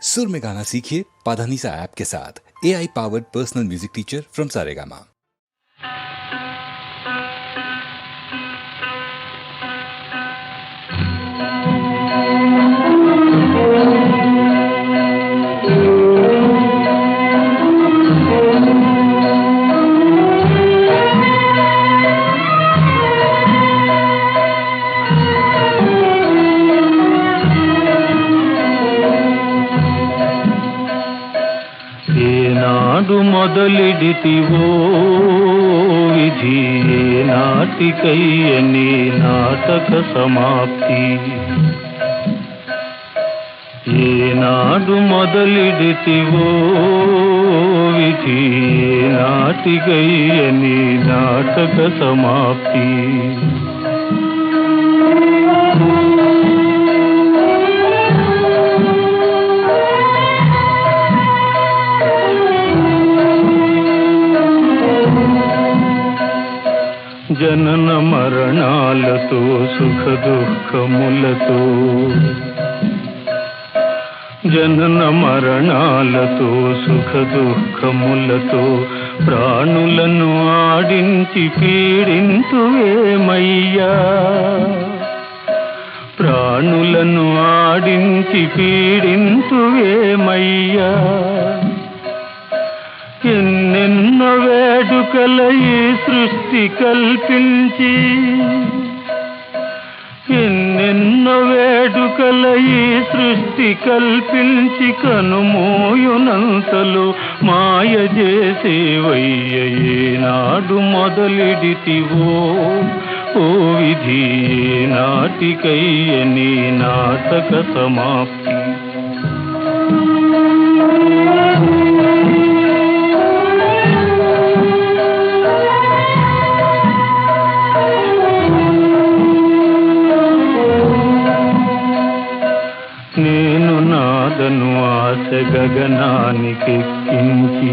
सुर में गाना सीखिए पाधानीसा ऐप के साथ। AI powered personal music teacher from Saregama. ఏనాడు మొదలెడితివో విధి, నాటికయ్యని నాటక సమాప్తి. ఏనాడు మొదలెడితివో విధి, నాటికయ్యని నాటక సమాప్తి. జనన మరణాలతో సుఖ దుఃఖములతో, జనన మరణాలతో సుఖ దుఃఖములతో ప్రాణులను ఆడించి పీడింతువేమయ్యా, ప్రాణులను ఆడించి పీడింతువేమయ్యా. ఎన్నెన్నో వేడుకల ఈ సృష్టి కల్పించి, ఎన్నెన్నో వేడుకల ఈ సృష్టి కల్పించి కనుమోయునంతలో మాయ చేసేవయ్య. ఏనాడు మొదలెడితివో ఓ విధి, నాటికయ్యని నాటక సమాప్తి. నేను నాదను ఆశ గగనానికెక్కించి,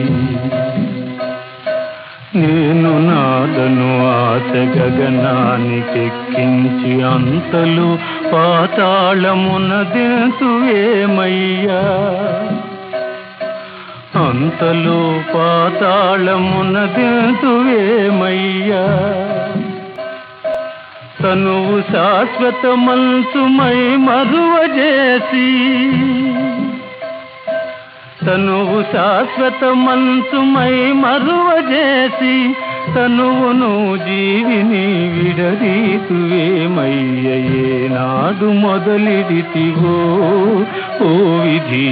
నేను నాదను ఆశ గగనానికెక్కించి అంతలు పాతాళమున దింతువేమయ్యా, అంతలో పాతాళమున దింతువేమయ్యా. తనువు శాశ్వత మనసుమై మరువజేసి, తనువు శాశ్వత మనసుమై మరువజేసి తనువును జీవిని విడదీతువేమయ్య. ఏనాడు మొదలెడితివో ఓ విధి,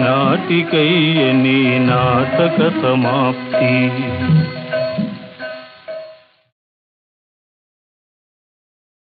నాటికయ్యని నాటక సమాప్తి.